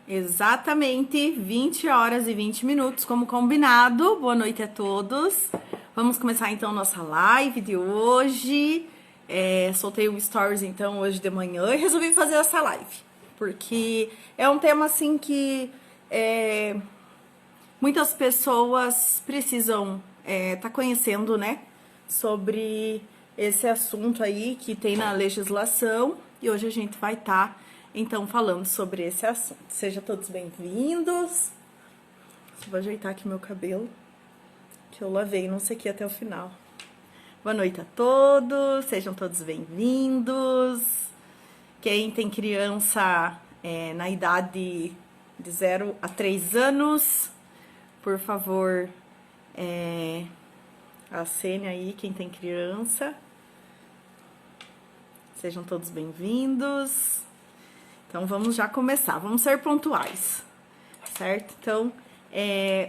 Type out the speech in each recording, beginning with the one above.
Exatamente 20 horas e 20 minutos, como combinado. Boa noite a todos. Vamos começar então nossa live de hoje. Soltei um stories então hoje de manhã e resolvi fazer essa live, porque é um tema assim que muitas pessoas precisam tá conhecendo, né, sobre esse assunto aí que tem na legislação, e hoje a gente vai estar então falando sobre esse assunto. Sejam todos bem-vindos. Vou ajeitar aqui meu cabelo, que eu lavei, não sequei até o final. Boa noite a todos, sejam todos bem-vindos. Quem tem criança na idade de 0 a 3 anos, por favor, acene aí quem tem criança. Sejam todos bem-vindos. Então, vamos já começar. Vamos ser pontuais, certo? Então,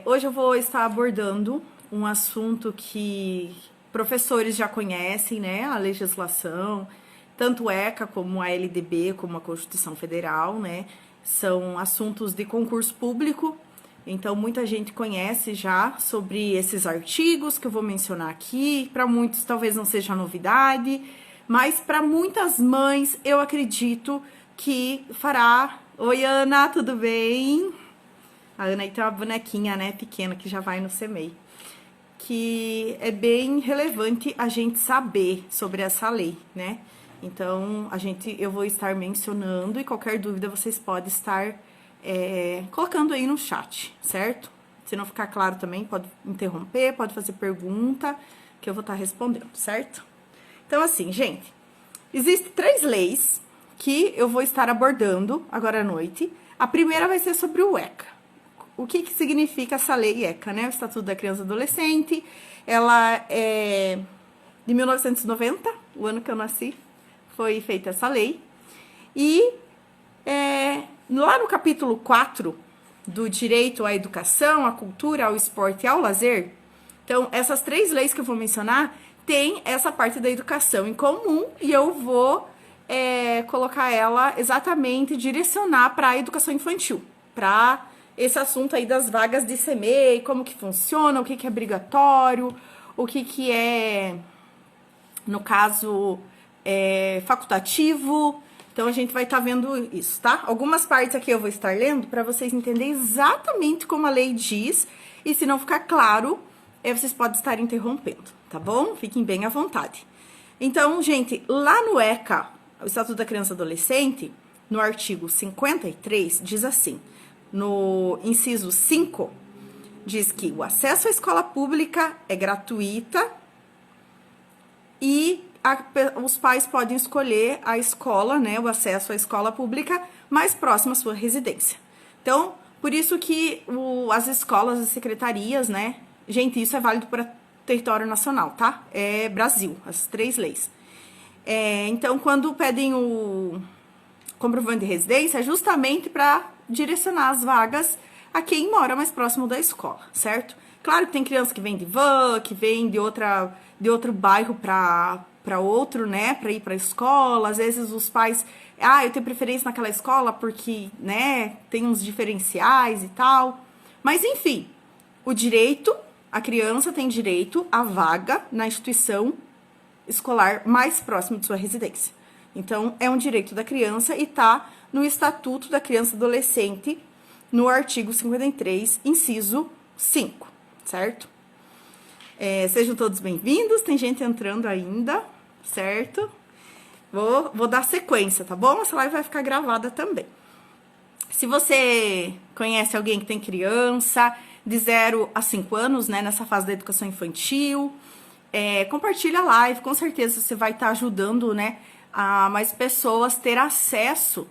hoje eu vou estar abordando um assunto que professores já conhecem, né? A legislação, tanto o ECA como a LDB, como a Constituição Federal, né? São assuntos de concurso público. Então, muita gente conhece já sobre esses artigos que eu vou mencionar aqui. Para muitos, talvez não seja novidade, mas para muitas mães, eu acredito que fará. Oi, Ana, tudo bem? A Ana aí tem uma bonequinha, né, pequena, que já vai no CMEI. Que é bem relevante a gente saber sobre essa lei, né? Então, eu vou estar mencionando, e qualquer dúvida vocês podem estar colocando aí no chat, certo? Se não ficar claro também, pode interromper, pode fazer pergunta, que eu vou estar respondendo, certo? Então, assim, gente, existem 3 leis que eu vou estar abordando agora à noite. A primeira vai ser sobre o ECA. O que significa essa lei ECA, né? O Estatuto da Criança e Adolescente. Ela é de 1990, o ano que eu nasci, foi feita essa lei. E lá no capítulo 4 do direito à educação, à cultura, ao esporte e ao lazer, então, essas 3 leis que eu vou mencionar tem essa parte da educação em comum, e eu vou colocar ela exatamente, direcionar para a educação infantil, para esse assunto aí das vagas de CMEI, como que funciona, o que é obrigatório, o que é, no caso, facultativo. Então, a gente vai estar vendo isso, tá? Algumas partes aqui eu vou estar lendo para vocês entenderem exatamente como a lei diz, e se não ficar claro, vocês podem estar interrompendo, tá bom? Fiquem bem à vontade. Então, gente, lá no ECA, o Estatuto da Criança e Adolescente, no artigo 53, diz assim, no inciso 5, diz que o acesso à escola pública é gratuita e os pais podem escolher a escola, né, o acesso à escola pública mais próxima à sua residência. Então, por isso que as escolas, as secretarias, né, gente, isso é válido para território nacional, tá? É Brasil, as 3 leis. Então, quando pedem o comprovante de residência, é justamente para direcionar as vagas a quem mora mais próximo da escola, certo? Claro que tem criança que vem de van, que vem de outro bairro para outro, né, para ir para a escola. Às vezes os pais, eu tenho preferência naquela escola porque, né, tem uns diferenciais e tal. Mas, enfim, a criança tem direito à vaga na instituição escolar mais próximo de sua residência. Então, é um direito da criança e tá no Estatuto da Criança e Adolescente, no artigo 53, inciso 5, certo? Sejam todos bem-vindos, tem gente entrando ainda, certo? Vou dar sequência, tá bom? Essa live vai ficar gravada também. Se você conhece alguém que tem criança de 0 a 5 anos, né, nessa fase da educação infantil, compartilha a live, com certeza você vai estar ajudando, né, a mais pessoas ter acesso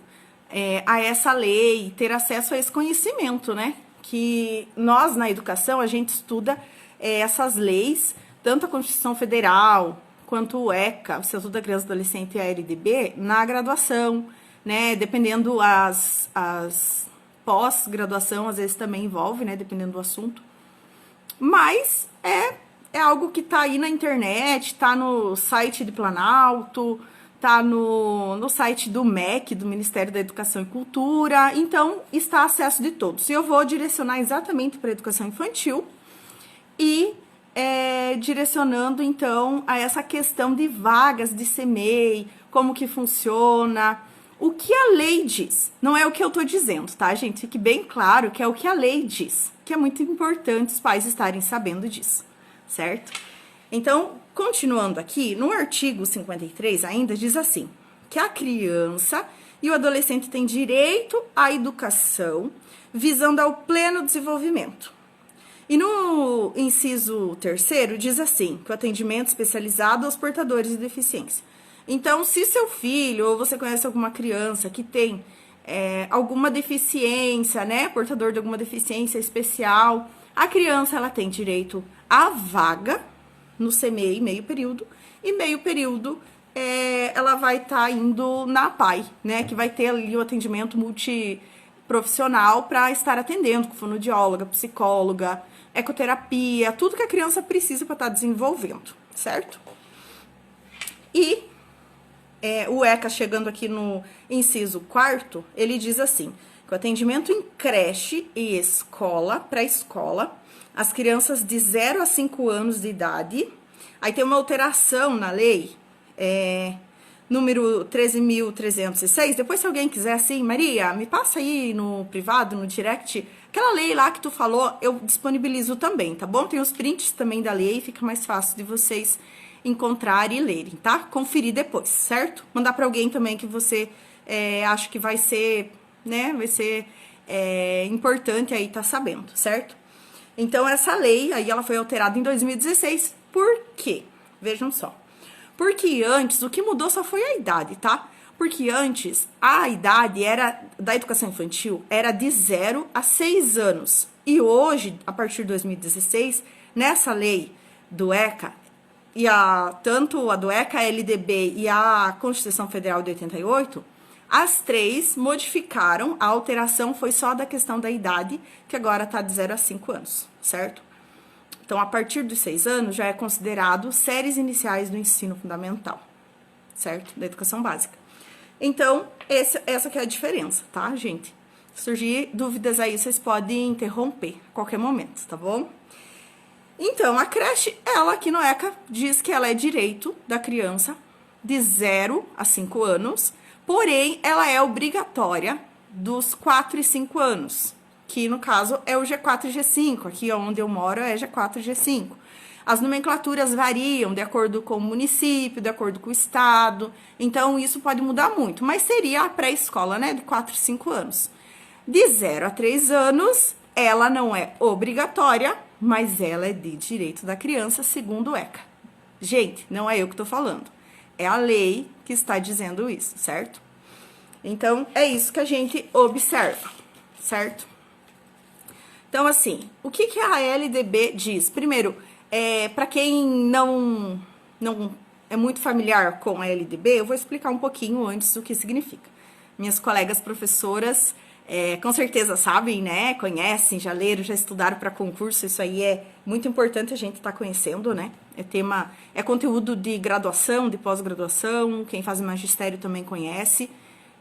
a essa lei, ter acesso a esse conhecimento, né, que nós na educação, a gente estuda essas leis, tanto a Constituição Federal, quanto o ECA, o Estatuto da Criança e Adolescente, e a LDB, na graduação, né, dependendo as pós-graduação, às vezes também envolve, né, dependendo do assunto, mas é algo que tá aí na internet, tá no site de Planalto, tá no site do MEC, do Ministério da Educação e Cultura, então está a acesso de todos. E eu vou direcionar exatamente para a educação infantil e direcionando, então, a essa questão de vagas de CMEI, como que funciona, o que a lei diz. Não é o que eu tô dizendo, tá, gente? Fique bem claro que é o que a lei diz, que é muito importante os pais estarem sabendo disso, certo? Então, continuando aqui, no artigo 53 ainda diz assim, que a criança e o adolescente têm direito à educação visando ao pleno desenvolvimento. E no inciso 3º diz assim, que o atendimento especializado aos portadores de deficiência. Então, se seu filho ou você conhece alguma criança que tem alguma deficiência, né, portador de alguma deficiência especial, a criança ela tem direito à vaga no CMEI, meio período, e meio período ela vai estar indo na APAE, né, que vai ter ali o atendimento multiprofissional para estar atendendo, com fonoaudióloga, psicóloga, ecoterapia, tudo que a criança precisa para estar desenvolvendo, certo? E o ECA, chegando aqui no inciso 4º, ele diz assim, que o atendimento em creche e escola, pré-escola, as crianças de 0 a 5 anos de idade, aí tem uma alteração na lei, número 13.306, depois se alguém quiser assim, Maria, me passa aí no privado, no direct, aquela lei lá que tu falou, eu disponibilizo também, tá bom? Tem os prints também da lei, fica mais fácil de vocês encontrarem e lerem, tá? Conferir depois, certo? Mandar para alguém também que você acha que vai ser, né, vai ser importante aí tá sabendo, certo? Então, essa lei aí, ela foi alterada em 2016, por quê? Vejam só. Porque antes, o que mudou só foi a idade, tá? Porque antes, a idade da educação infantil era de 0 a 6 anos. E hoje, a partir de 2016, nessa lei do ECA, e tanto a do ECA, a LDB e a Constituição Federal de 88, as três modificaram, a alteração foi só da questão da idade, que agora está de 0 a 5 anos, certo? Então, a partir dos 6 anos, já é considerado séries iniciais do ensino fundamental, certo? Da educação básica. Então, essa que é a diferença, tá, gente? Se surgir dúvidas aí, vocês podem interromper a qualquer momento, tá bom? Então, a creche, ela aqui no ECA, diz que ela é direito da criança de 0 a 5 anos, porém, ela é obrigatória dos 4 e 5 anos, que no caso é o G4 e G5, aqui onde eu moro é G4 e G5. As nomenclaturas variam de acordo com o município, de acordo com o estado, então isso pode mudar muito, mas seria a pré-escola, né, de 4 e 5 anos. De 0 a 3 anos, ela não é obrigatória, mas ela é de direito da criança, segundo o ECA. Gente, não é eu que tô falando, é a lei que está dizendo isso, certo? Então, é isso que a gente observa, certo? Então, assim, o que a LDB diz? Primeiro, para quem não é muito familiar com a LDB, eu vou explicar um pouquinho antes o que significa. Minhas colegas professoras com certeza sabem, né? Conhecem, já leram, já estudaram para concurso. Isso aí é muito importante a gente estar conhecendo, né? É conteúdo de graduação, de pós-graduação. Quem faz magistério também conhece,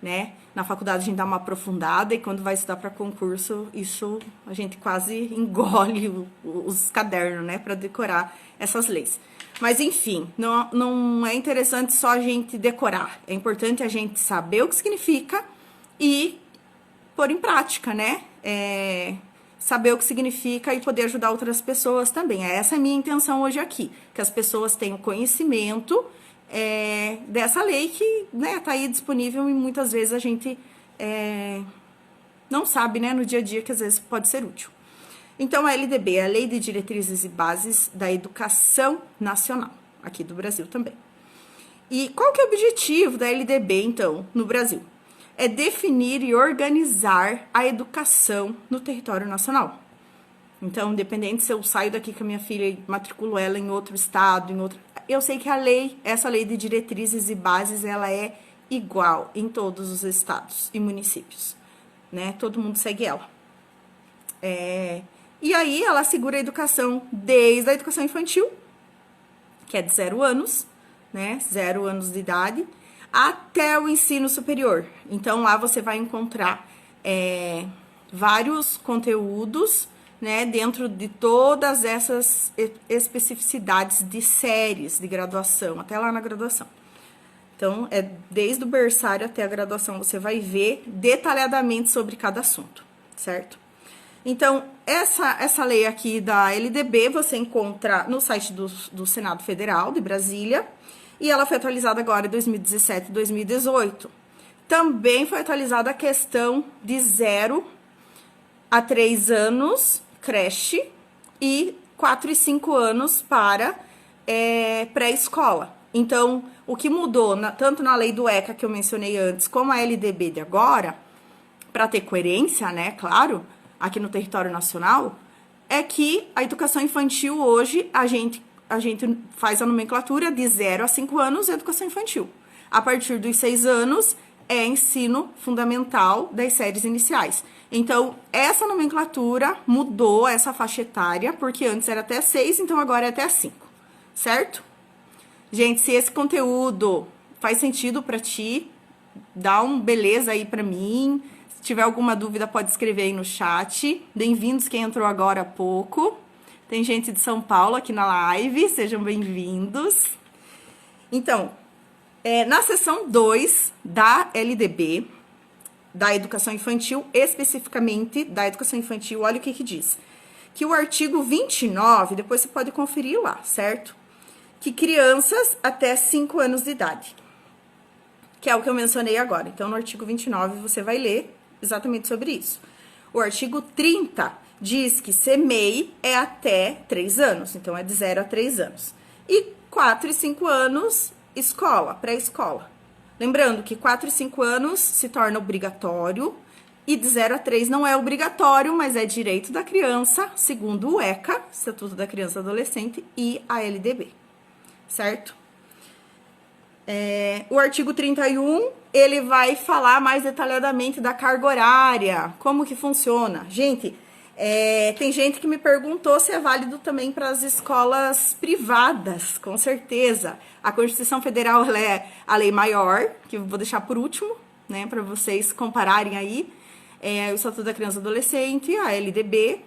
né? Na faculdade a gente dá uma aprofundada e quando vai estudar para concurso, isso a gente quase engole os cadernos, né? Para decorar essas leis. Mas enfim, não é interessante só a gente decorar. É importante a gente saber o que significa e pôr em prática, né? Saber o que significa e poder ajudar outras pessoas também. Essa é a minha intenção hoje aqui, que as pessoas tenham conhecimento dessa lei que, né, tá aí disponível e muitas vezes a gente não sabe, né, no dia a dia, que às vezes pode ser útil. Então, a LDB é a Lei de Diretrizes e Bases da Educação Nacional, aqui do Brasil também. E qual que é o objetivo da LDB, então, no Brasil? É definir e organizar a educação no território nacional. Então, independente se eu saio daqui com a minha filha e matriculo ela em outro estado, eu sei que essa lei de diretrizes e bases, ela é igual em todos os estados e municípios, né? Todo mundo segue ela. E aí, ela assegura a educação desde a educação infantil, que é de 0 anos, né? 0 anos de idade, até o ensino superior. Então, lá você vai encontrar vários conteúdos, né, dentro de todas essas especificidades de séries de graduação, até lá na graduação. Então, desde o berçário até a graduação, você vai ver detalhadamente sobre cada assunto, certo? Então, essa lei aqui da LDB, você encontra no site do Senado Federal de Brasília, e ela foi atualizada agora em 2017 e 2018. Também foi atualizada a questão de 0 a 3 anos, creche, e 4 e 5 anos para pré-escola. Então, o que mudou, tanto na lei do ECA, que eu mencionei antes, como a LDB de agora, para ter coerência, né, claro, aqui no território nacional, é que a educação infantil hoje, a gente faz a nomenclatura de 0 a 5 anos, educação infantil. A partir dos 6 anos, é ensino fundamental das séries iniciais. Então, essa nomenclatura mudou essa faixa etária, porque antes era até 6, então agora é até 5, certo? Gente, se esse conteúdo faz sentido para ti, dá um beleza aí para mim. Se tiver alguma dúvida, pode escrever aí no chat. Bem-vindos quem entrou agora há pouco. Tem gente de São Paulo aqui na live, sejam bem-vindos. Então, na seção 2 da LDB, da educação infantil, especificamente da educação infantil, olha o que diz. Que o artigo 29, depois você pode conferir lá, certo? Que crianças até 5 anos de idade, que é o que eu mencionei agora. Então, no artigo 29, você vai ler exatamente sobre isso. O artigo 30 diz que CMEI é até 3 anos, então é de 0 a 3 anos. E 4 e 5 anos, escola, pré-escola. Lembrando que 4 e 5 anos se torna obrigatório, e de 0 a 3 não é obrigatório, mas é direito da criança, segundo o ECA, Estatuto da Criança e Adolescente, e a LDB. Certo? O artigo 31, ele vai falar mais detalhadamente da carga horária, como que funciona. Gente, tem gente que me perguntou se é válido também para as escolas privadas, com certeza. A Constituição Federal, ela é a lei maior, que eu vou deixar por último, né, para vocês compararem aí, o Estatuto da Criança e Adolescente, a LDB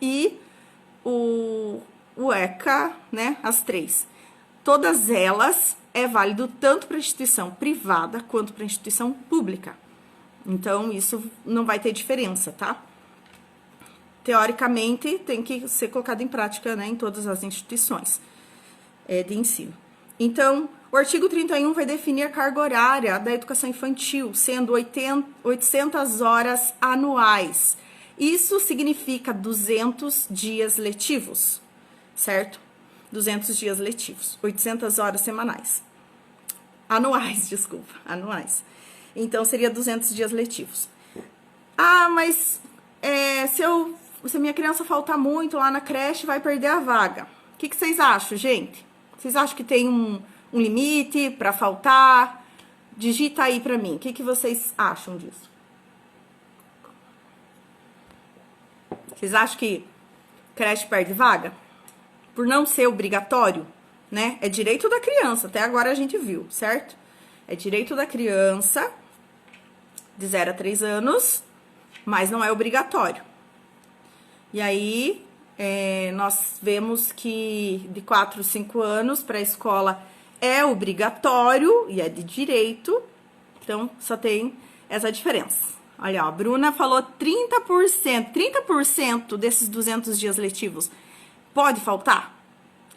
e o ECA, né, as 3. Todas elas é válido tanto para instituição privada quanto para instituição pública. Então, isso não vai ter diferença, tá? Teoricamente, tem que ser colocado em prática, né, em todas as instituições de ensino. Então, o artigo 31 vai definir a carga horária da educação infantil, sendo 800 horas anuais. Isso significa 200 dias letivos, certo? 200 dias letivos, 800 horas semanais. Anuais, desculpa, anuais. Então, seria 200 dias letivos. Ah, mas se a minha criança faltar muito lá na creche, vai perder a vaga. O que vocês acham, gente? Vocês acham que tem um limite para faltar? Digita aí para mim. O que vocês acham disso? Vocês acham que creche perde vaga? Por não ser obrigatório, né? É direito da criança, até agora a gente viu, certo? É direito da criança, de 0 a 3 anos, mas não é obrigatório. E aí, nós vemos que de 4 a 5 anos para a escola é obrigatório e é de direito, então só tem essa diferença. Olha, ó, a Bruna falou 30% desses 200 dias letivos pode faltar?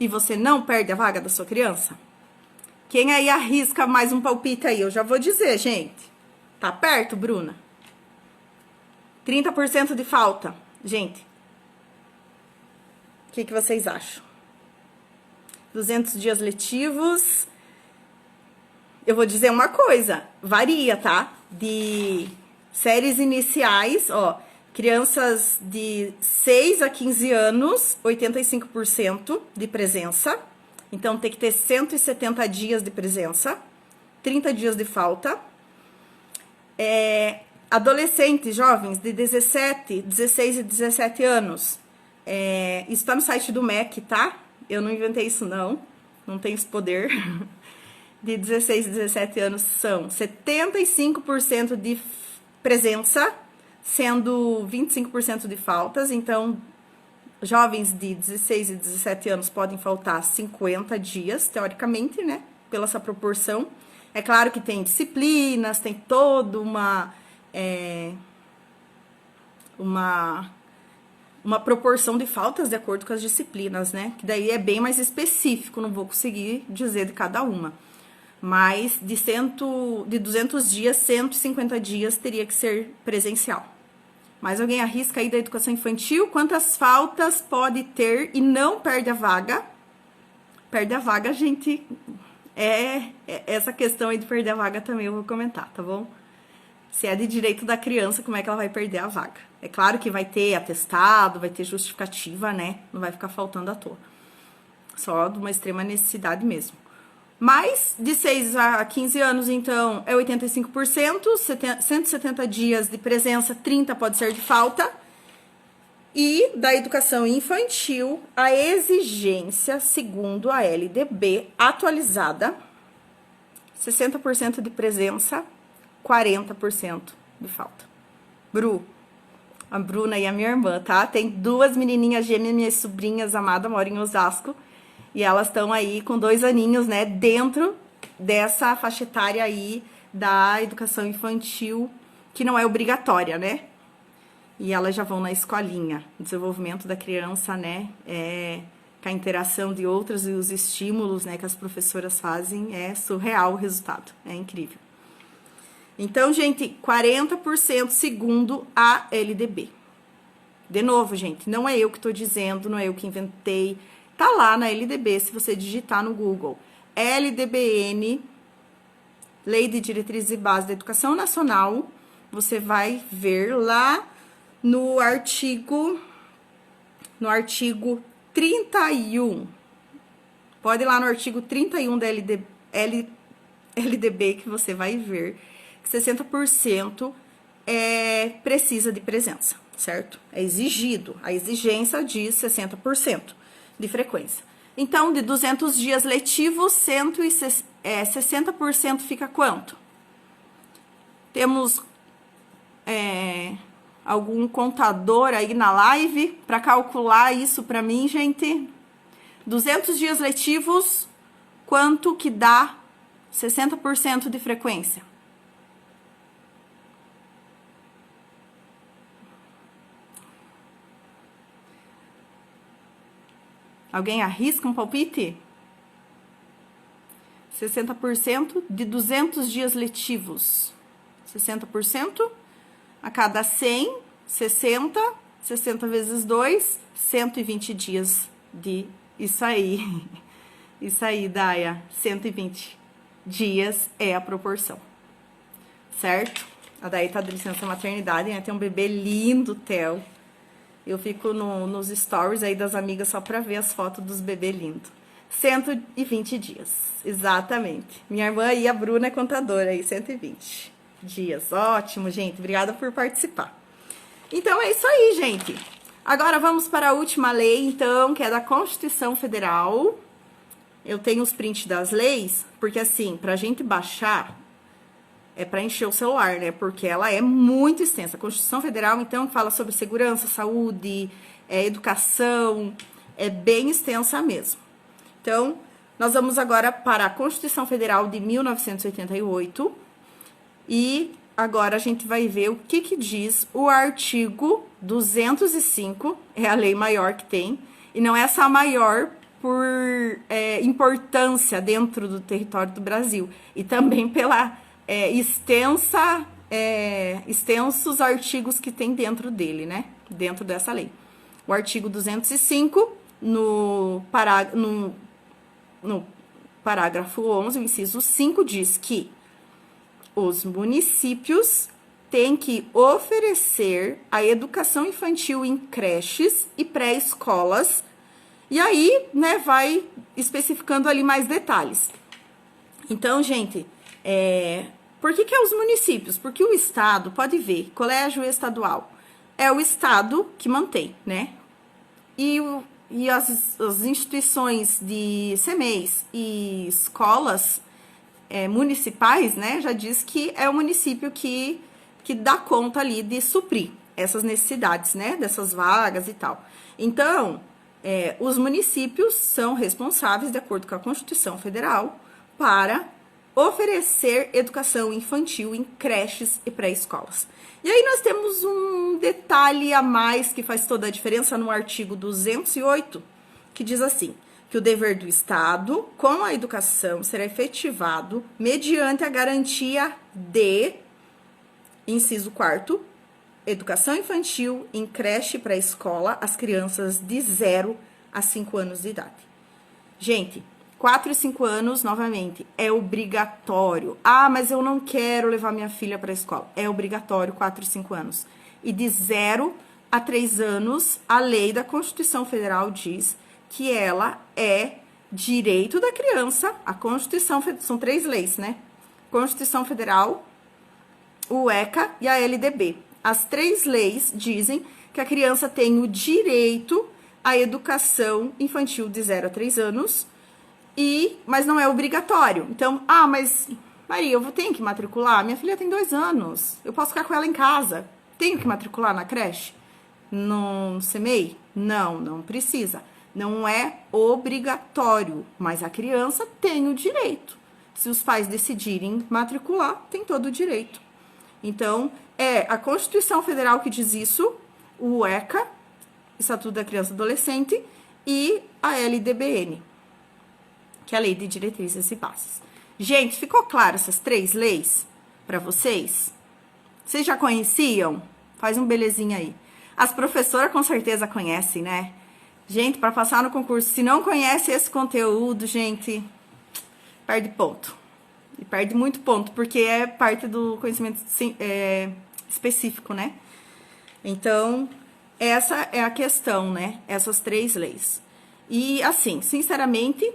E você não perde a vaga da sua criança? Quem aí arrisca mais um palpite aí? Eu já vou dizer, gente. Tá perto, Bruna? 30% de falta. Gente, o que vocês acham? 200 dias letivos. Eu vou dizer uma coisa. Varia, tá? De séries iniciais, ó. Crianças de 6 a 15 anos, 85% de presença. Então, tem que ter 170 dias de presença, 30 dias de falta. Adolescentes, jovens de 16 e 17 anos. Isso tá no site do MEC, tá? Eu não inventei isso, não. Não tenho esse poder. de 16 e 17 anos são 75% de presença, sendo 25% de faltas. Então, jovens de 16 e 17 anos podem faltar 50 dias, teoricamente, né? Pela essa proporção. É claro que tem disciplinas, tem toda uma proporção de faltas de acordo com as disciplinas, né? Que daí é bem mais específico, não vou conseguir dizer de cada uma. Mas de 200 dias, 150 dias teria que ser presencial. Mas alguém arrisca aí da educação infantil? Quantas faltas pode ter e não perde a vaga? Perde a vaga, gente, essa questão aí de perder a vaga também eu vou comentar, tá bom? Se é de direito da criança, como é que ela vai perder a vaga? É claro que vai ter atestado, vai ter justificativa, né? Não vai ficar faltando à toa. Só de uma extrema necessidade mesmo. Mas, de 6 a 15 anos, então, é 85%, 170 dias de presença, 30 pode ser de falta. E da educação infantil, a exigência, segundo a LDB, atualizada, 60% de presença, 40% de falta. A Bruna e a minha irmã, tá? Tem 2 menininhas gêmeas, minhas sobrinhas amadas, moram em Osasco. E elas estão aí com 2 aninhos, né? Dentro dessa faixa etária aí da educação infantil, que não é obrigatória, né? E elas já vão na escolinha. O desenvolvimento da criança, né? Com a interação de outras e os estímulos, né, que as professoras fazem, é surreal o resultado. É incrível. Então, gente, 40% segundo a LDB. De novo, gente, não é eu que tô dizendo, não é eu que inventei. Tá lá na LDB, se você digitar no Google. LDBN, Lei de Diretrizes e Bases da Educação Nacional, você vai ver lá no artigo 31. Pode ir lá no artigo 31 da LDB que você vai ver que 60% precisa de presença, certo? É exigido, a exigência diz 60% de frequência. Então, de 200 dias letivos, 60% fica quanto? Temos algum contador aí na live para calcular isso para mim, gente? 200 dias letivos, quanto que dá 60% de frequência? Alguém arrisca um palpite? 60% de 200 dias letivos. 60% a cada 100, 60, 60 vezes 2, 120 dias de isso aí. Isso aí, Daia, 120 dias é a proporção. Certo? A Daia tá de licença maternidade, né? Tem um bebê lindo, Theo. Eu fico nos stories aí das amigas só pra ver as fotos dos bebês lindos. 120 dias, exatamente. Minha irmã aí, a Bruna, é contadora aí, 120 dias. Ótimo, gente. Obrigada por participar. Então, é isso aí, gente. Agora, vamos para a última lei, então, que é da Constituição Federal. Eu tenho os prints das leis, porque, assim, pra gente baixar, é para encher o celular, né? Porque ela é muito extensa. A Constituição Federal, então, fala sobre segurança, saúde, educação, é bem extensa mesmo. Então, nós vamos agora para a Constituição Federal de 1988 e agora a gente vai ver o que diz o artigo 205, é a lei maior que tem, e não é essa a maior por importância dentro do território do Brasil, e também pela extensos artigos que tem dentro dele, né? Dentro dessa lei. O artigo 205, no parágrafo 11, o inciso 5, diz que os municípios têm que oferecer a educação infantil em creches e pré-escolas, e aí, né, vai especificando ali mais detalhes. Então, gente, por que é os municípios? Porque o Estado, pode ver, colégio estadual, é o Estado que mantém, né? E as instituições de CMEs e escolas municipais, né, já diz que é o município que dá conta ali de suprir essas necessidades, né, dessas vagas e tal. Então, os municípios são responsáveis, de acordo com a Constituição Federal, para oferecer educação infantil em creches e pré-escolas. E aí nós temos um detalhe a mais que faz toda a diferença no artigo 208, que diz assim, que o dever do Estado com a educação será efetivado mediante a garantia de, inciso 4º, educação infantil em creche e pré-escola às crianças de 0 a 5 anos de idade. Gente, 4 e 5 anos, novamente, é obrigatório. Ah, mas eu não quero levar minha filha para a escola. É obrigatório, 4 e 5 anos. E de 0 a 3 anos, a lei da Constituição Federal diz que ela é direito da criança. A Constituição, são 3 leis, né? Constituição Federal, o ECA e a LDB. As 3 leis dizem que a criança tem o direito à educação infantil de 0 a 3 anos, mas não é obrigatório. Então, mas Maria, eu tenho que matricular? Minha filha tem 2 anos, eu posso ficar com ela em casa. Tenho que matricular na creche? No CMEI? Não precisa. Não é obrigatório, mas a criança tem o direito. Se os pais decidirem matricular, tem todo o direito. Então, é a Constituição Federal que diz isso, o ECA, Estatuto da Criança e Adolescente, e a LDBN, que é a Lei de Diretrizes e Bases. Gente, ficou claro essas 3 leis para vocês? Vocês já conheciam? Faz um belezinha aí. As professoras com certeza conhecem, né? Gente, para passar no concurso, se não conhece esse conteúdo, gente, perde ponto. E perde muito ponto, porque é parte do conhecimento específico, né? Então, essa é a questão, né? Essas 3 leis. E, assim, sinceramente,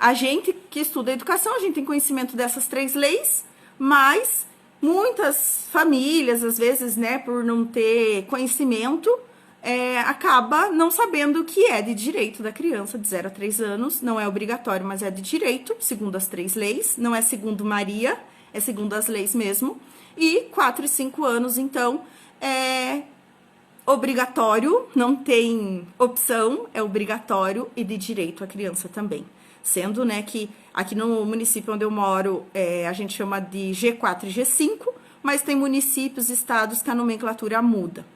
a gente que estuda educação, a gente tem conhecimento dessas 3 leis, mas muitas famílias, às vezes, né, por não ter conhecimento, acaba não sabendo que é de direito da criança de 0 a 3 anos, não é obrigatório, mas é de direito, segundo as 3 leis, não é segundo Maria, é segundo as leis mesmo, e 4 e 5 anos, então, é obrigatório, não tem opção, é obrigatório e de direito a criança também. Sendo, né, que aqui no município onde eu moro, a gente chama de G4 e G5, mas tem municípios, estados que a nomenclatura muda.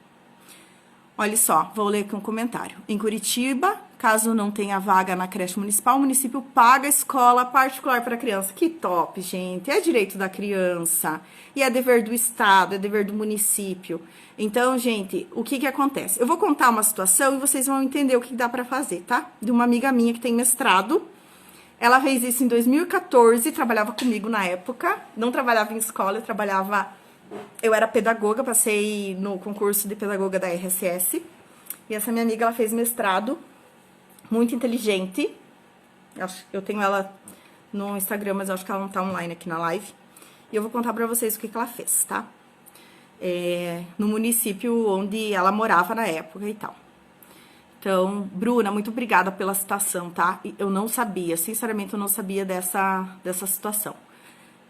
Olha só, vou ler aqui um comentário. Em Curitiba, caso não tenha vaga na creche municipal, o município paga escola particular para criança. Que top, gente! É direito da criança. E é dever do estado, é dever do município. Então, gente, o que acontece? Eu vou contar uma situação e vocês vão entender o que dá para fazer, tá? De uma amiga minha que tem mestrado. Ela fez isso em 2014, trabalhava comigo na época. Não trabalhava em escola, eu era pedagoga, passei no concurso de pedagoga da RSS. E essa minha amiga, ela fez mestrado, muito inteligente. Eu tenho ela no Instagram, mas eu acho que ela não tá online aqui na live. E eu vou contar pra vocês o que ela fez, tá? No município onde ela morava na época e tal. Então, Bruna, muito obrigada pela citação, tá? Eu não sabia, sinceramente, eu não sabia dessa situação.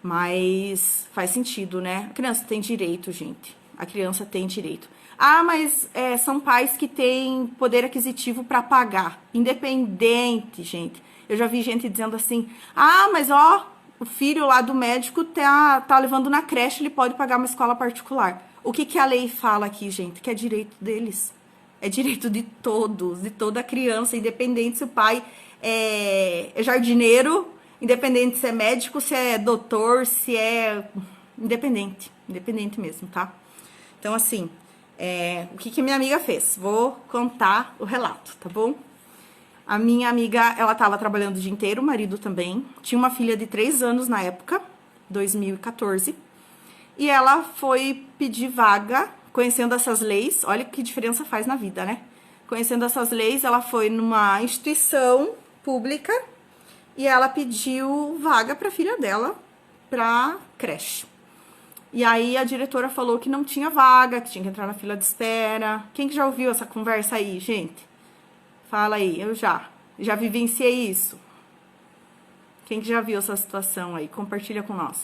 Mas faz sentido, né? A criança tem direito, gente. A criança tem direito. Mas são pais que têm poder aquisitivo para pagar. Independente, gente. Eu já vi gente dizendo assim, mas o filho lá do médico tá levando na creche, ele pode pagar uma escola particular. O que a lei fala aqui, gente? Que é direito deles. É direito de todos, de toda criança, independente se o pai é jardineiro, independente se é médico, se é doutor, se é... Independente mesmo, tá? Então, assim, o que minha amiga fez? Vou contar o relato, tá bom? A minha amiga, ela tava trabalhando o dia inteiro, o marido também. Tinha uma filha de 3 anos na época, 2014. E ela foi pedir vaga, conhecendo essas leis. Olha que diferença faz na vida, né? Conhecendo essas leis, ela foi numa instituição pública e ela pediu vaga para a filha dela para creche. E aí a diretora falou que não tinha vaga, que tinha que entrar na fila de espera. Quem que já ouviu essa conversa aí, gente? Fala aí, eu já vivenciei isso. Quem que já viu essa situação aí? Compartilha com nós.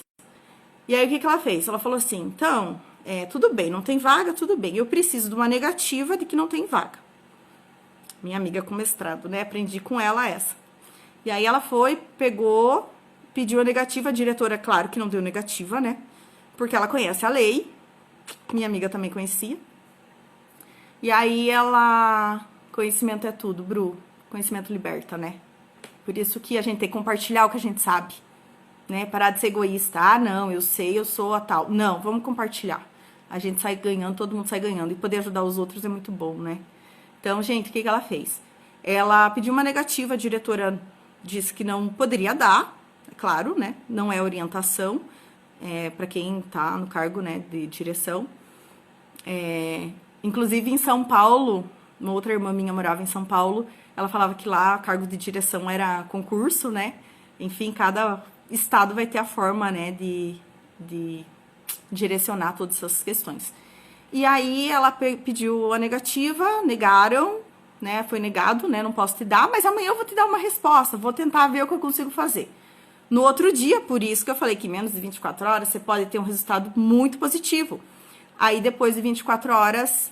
E aí, o que ela fez? Ela falou assim, então, tudo bem, não tem vaga, tudo bem. Eu preciso de uma negativa de que não tem vaga. Minha amiga com mestrado, né? Aprendi com ela essa. E aí, ela foi, pegou, pediu a negativa. A diretora, claro que não deu negativa, né? Porque ela conhece a lei. Minha amiga também conhecia. E aí, conhecimento é tudo, Bru. Conhecimento liberta, né? Por isso que a gente tem que compartilhar o que a gente sabe. Né? Parar de ser egoísta. Ah, não, eu sei, eu sou a tal. Não, vamos compartilhar. A gente sai ganhando, todo mundo sai ganhando. E poder ajudar os outros é muito bom, né? Então, gente, o que ela fez? Ela pediu uma negativa, a diretora disse que não poderia dar, é claro, né? Não é orientação, para quem tá no cargo, né, de direção. Inclusive, em São Paulo, uma outra irmã minha morava em São Paulo, ela falava que lá cargo de direção era concurso, né? Enfim, cada estado vai ter a forma, né, de direcionar todas essas questões. E aí ela pediu a negativa, negaram, né, foi negado, né, não posso te dar, mas amanhã eu vou te dar uma resposta, vou tentar ver o que eu consigo fazer. No outro dia, por isso que eu falei que menos de 24 horas você pode ter um resultado muito positivo. Aí depois de 24 horas,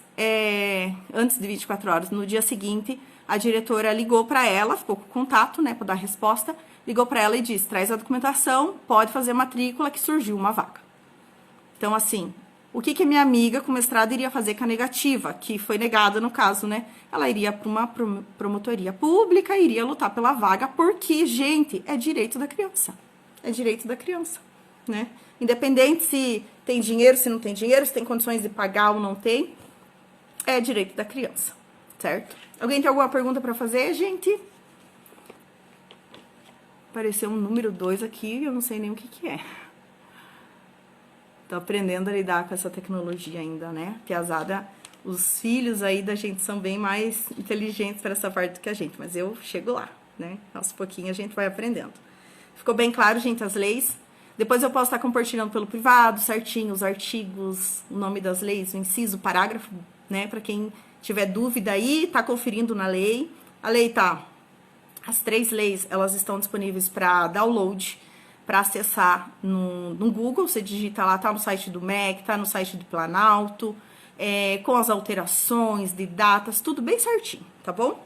antes de 24 horas, no dia seguinte, a diretora ligou para ela, ficou com contato, né, para dar resposta, ligou para ela e disse, traz a documentação, pode fazer matrícula que surgiu uma vaga. Então, assim, o que a minha amiga com mestrado iria fazer com a negativa, que foi negada no caso, né? Ela iria para uma promotoria pública, iria lutar pela vaga, porque, gente, é direito da criança. É direito da criança, né? Independente se tem dinheiro, se não tem dinheiro, se tem condições de pagar ou não tem, é direito da criança, certo? Alguém tem alguma pergunta para fazer, gente? Apareceu um número 2 aqui, eu não sei nem o que é. Tô aprendendo a lidar com essa tecnologia ainda, né? Piazada, os filhos aí da gente são bem mais inteligentes para essa parte do que a gente, mas eu chego lá, né? Aos pouquinhos a gente vai aprendendo. Ficou bem claro, gente, as leis? Depois eu posso estar compartilhando pelo privado, certinho, os artigos, o nome das leis, o inciso, o parágrafo, né? Para quem tiver dúvida aí, tá conferindo na lei. A lei tá... As 3 leis, elas estão disponíveis para download, para acessar no Google. Você digita lá, tá no site do MEC, tá no site do Planalto, com as alterações de datas, tudo bem certinho, tá bom?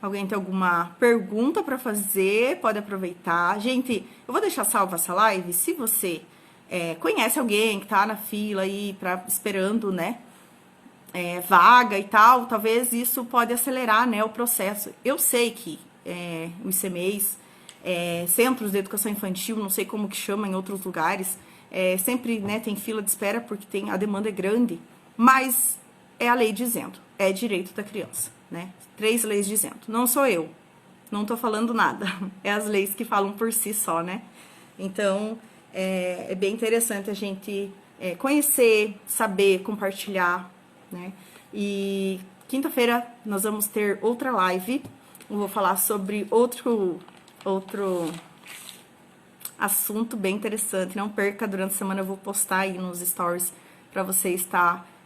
Alguém tem alguma pergunta para fazer? Pode aproveitar. Gente, eu vou deixar salva essa live. Se você conhece alguém que tá na fila aí, esperando, né? Vaga e tal, talvez isso pode acelerar, né, o processo. Eu sei que os CMEs, Centros de Educação Infantil, não sei como que chama em outros lugares, sempre, né, tem fila de espera porque a demanda é grande, mas é a lei dizendo, é direito da criança, né? 3 leis dizendo, não sou eu, não tô falando nada, é as leis que falam por si só, né? Então, é bem interessante a gente conhecer, saber, compartilhar, né? E quinta-feira nós vamos ter outra live. Eu vou falar sobre outro assunto bem interessante. Não perca, durante a semana eu vou postar aí nos stories para vocês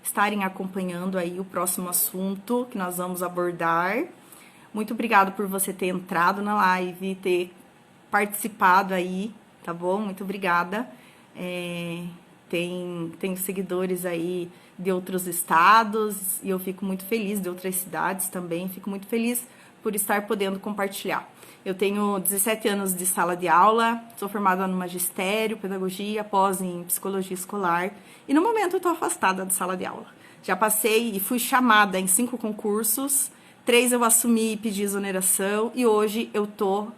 estarem acompanhando aí o próximo assunto que nós vamos abordar. Muito obrigado por você ter entrado na live, ter participado aí, tá bom? Muito obrigada. Tem seguidores aí de outros estados e eu fico muito feliz, de outras cidades também, fico muito feliz por estar podendo compartilhar. Eu tenho 17 anos de sala de aula, sou formada no magistério, pedagogia, pós em psicologia escolar e no momento eu estou afastada da sala de aula. Já passei e fui chamada em 5 concursos, 3 eu assumi e pedi exoneração e hoje eu tô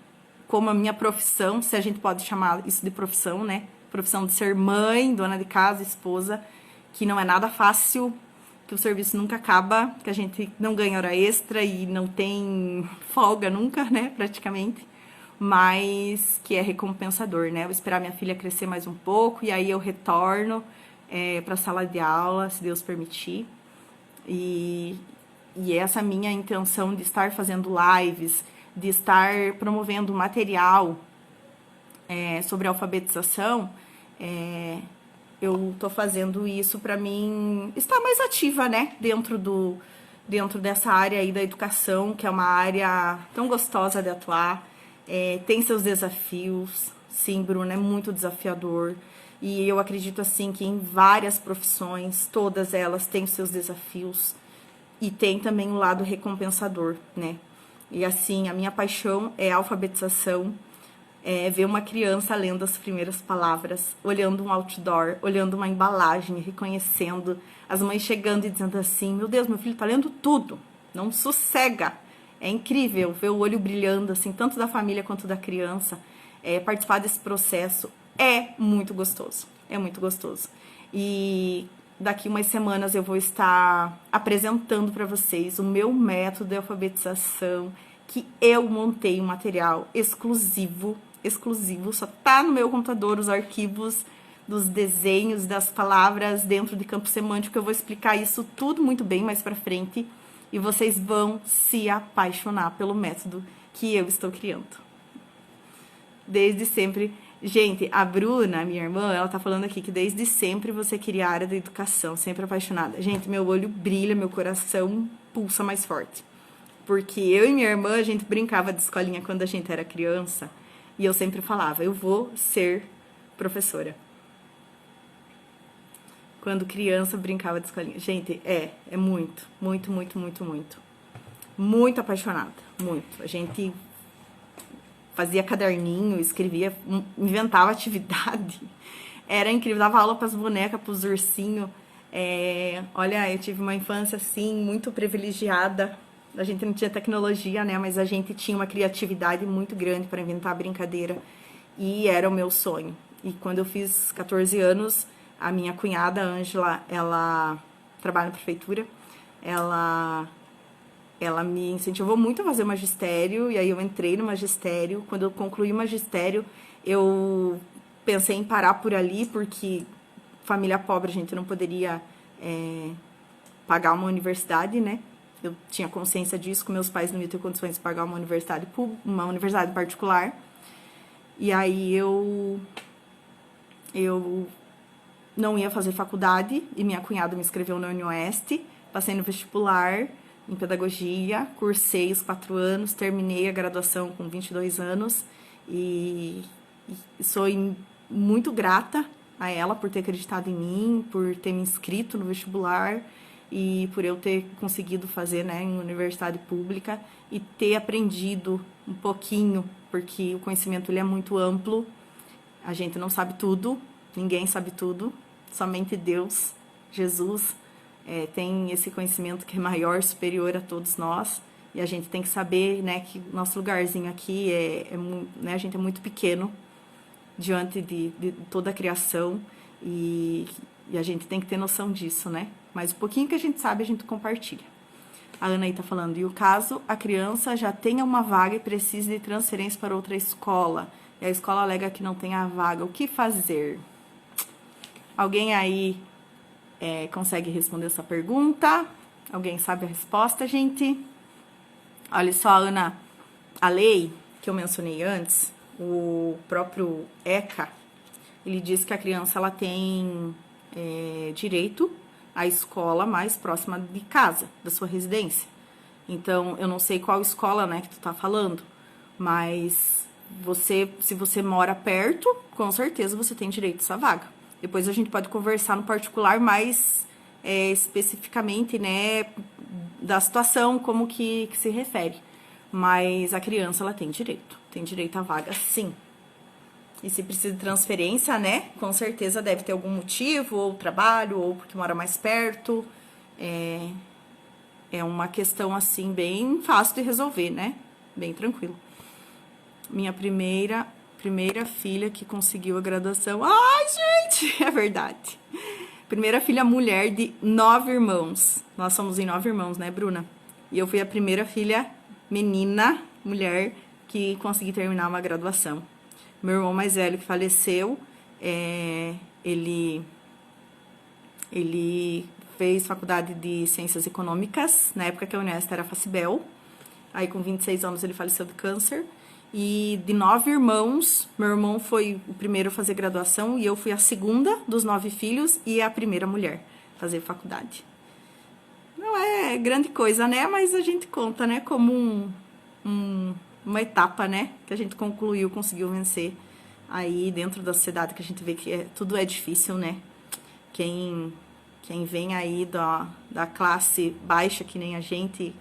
como a minha profissão, se a gente pode chamar isso de profissão, né? Profissão de ser mãe, dona de casa, esposa, que não é nada fácil, que o serviço nunca acaba, que a gente não ganha hora extra e não tem folga nunca, né, praticamente, mas que é recompensador, né? Eu vou esperar minha filha crescer mais um pouco e aí eu retorno para a sala de aula, se Deus permitir. E essa minha intenção de estar fazendo lives, de estar promovendo material sobre alfabetização, eu tô fazendo isso para mim estar mais ativa, né, dentro dentro dessa área aí da educação, que é uma área tão gostosa de atuar. Tem seus desafios, sim, Bruna, é muito desafiador. E eu acredito, assim, que em várias profissões, todas elas têm seus desafios. E tem também o lado recompensador, né? E, assim, a minha paixão é a alfabetização, ver uma criança lendo as primeiras palavras, olhando um outdoor, olhando uma embalagem, reconhecendo, as mães chegando e dizendo assim, meu Deus, meu filho tá lendo tudo, não sossega. É incrível ver o olho brilhando, assim, tanto da família quanto da criança. Participar desse processo é muito gostoso, é muito gostoso. E daqui umas semanas eu vou estar apresentando para vocês o meu método de alfabetização, que eu montei um material exclusivo, só tá no meu computador os arquivos dos desenhos, das palavras dentro de campo semântico. Eu vou explicar isso tudo muito bem mais pra frente e vocês vão se apaixonar pelo método que eu estou criando. Desde sempre. Gente, a Bruna, minha irmã, ela tá falando aqui que desde sempre você queria a área da educação, sempre apaixonada. Gente, meu olho brilha, meu coração pulsa mais forte. Porque eu e minha irmã, a gente brincava de escolinha quando a gente era criança. E eu sempre falava, eu vou ser professora. Quando criança, brincava de escolinha. Gente, é muito, muito, muito, muito, muito. Muito apaixonada, muito. A gente fazia caderninho, escrevia, inventava atividade. Era incrível, dava aula pras bonecas, pros ursinhos. Olha, eu tive uma infância, assim, muito privilegiada. A gente não tinha tecnologia, né? Mas a gente tinha uma criatividade muito grande para inventar brincadeira. E era o meu sonho. E quando eu fiz 14 anos, a minha cunhada, Ângela, ela trabalha na prefeitura. Ela me incentivou muito a fazer magistério. E aí eu entrei no magistério. Quando eu concluí o magistério, eu pensei em parar por ali, porque família pobre a gente não poderia pagar uma universidade, né? Eu tinha consciência disso, que meus pais não iam ter condições de pagar uma universidade particular. E aí eu não ia fazer faculdade, e minha cunhada me inscreveu na Unioeste, passei no vestibular em pedagogia, cursei os 4 anos, terminei a graduação com 22 anos, e sou muito grata a ela por ter acreditado em mim, por ter me inscrito no vestibular, e por eu ter conseguido fazer, né, em universidade pública e ter aprendido um pouquinho, porque o conhecimento ele é muito amplo, a gente não sabe tudo, ninguém sabe tudo, somente Deus, Jesus, tem esse conhecimento que é maior, superior a todos nós, e a gente tem que saber, né, que nosso lugarzinho aqui né, a gente é muito pequeno diante de toda a criação, e a gente tem que ter noção disso, né? Mas o pouquinho que a gente sabe, a gente compartilha. A Ana aí tá falando, e o caso, a criança já tenha uma vaga e precisa de transferência para outra escola, e a escola alega que não tem a vaga, o que fazer? Alguém aí consegue responder essa pergunta? Alguém sabe a resposta, gente? Olha só, Ana, a lei que eu mencionei antes, o próprio ECA, ele diz que a criança ela tem direito à escola mais próxima de casa, da sua residência. Então, eu não sei qual escola, né, que tu tá falando, mas se você mora perto, com certeza você tem direito a essa vaga. Depois a gente pode conversar no particular mais especificamente, né, da situação, como que se refere. Mas a criança, ela tem direito à vaga, sim. E se precisa de transferência, né, com certeza deve ter algum motivo, ou trabalho, ou porque mora mais perto. É uma questão, assim, bem fácil de resolver, né, bem tranquilo. Minha primeira filha que conseguiu a graduação. Ai, gente, é verdade. Primeira filha mulher de 9 irmãos. Nós somos em 9 irmãos, né, Bruna? E eu fui a primeira filha menina, mulher, que consegui terminar uma graduação. Meu irmão mais velho que faleceu, ele fez faculdade de Ciências Econômicas, na época que a Unesp era Facibel. Aí, com 26 anos, ele faleceu de câncer. E de 9 irmãos, meu irmão foi o primeiro a fazer graduação e eu fui a segunda dos 9 filhos e a primeira mulher a fazer faculdade. não é grande coisa, né? Mas a gente conta, né? Como uma etapa, né? Que a gente concluiu, conseguiu vencer aí dentro da sociedade, que a gente vê que tudo é difícil, né? Quem vem aí da classe baixa, que nem a gente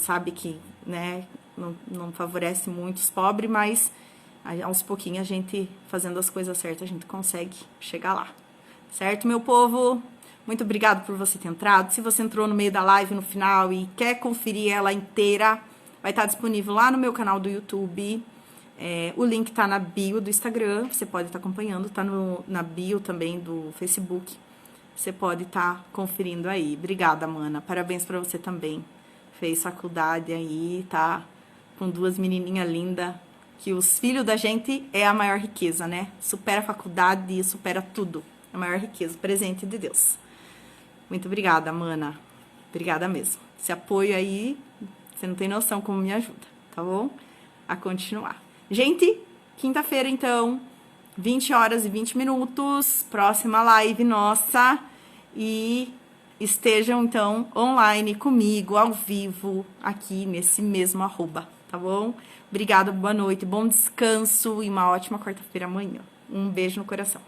sabe que, né, não favorece muito os pobres, mas aos pouquinhos a gente, fazendo as coisas certas, a gente consegue chegar lá. Certo, meu povo? Muito obrigado por você ter entrado. Se você entrou no meio da live, no final, e quer conferir ela inteira, vai estar disponível lá no meu canal do YouTube. O link tá na bio do Instagram, você pode estar acompanhando, tá na bio também do Facebook. Você pode estar conferindo aí. Obrigada, mana. Parabéns pra você também. Fez faculdade aí, tá com 2 menininhas lindas. Que os filhos da gente é a maior riqueza, né? Supera a faculdade, supera tudo. É a maior riqueza, presente de Deus. Muito obrigada, mana. Obrigada mesmo. Esse apoio aí, você não tem noção como me ajuda, tá bom? A continuar. Gente, quinta-feira, então, 20 horas e 20 minutos, próxima live nossa. E estejam, então, online comigo, ao vivo, aqui nesse mesmo @, tá bom? Obrigada, boa noite, bom descanso e uma ótima quarta-feira amanhã. Um beijo no coração.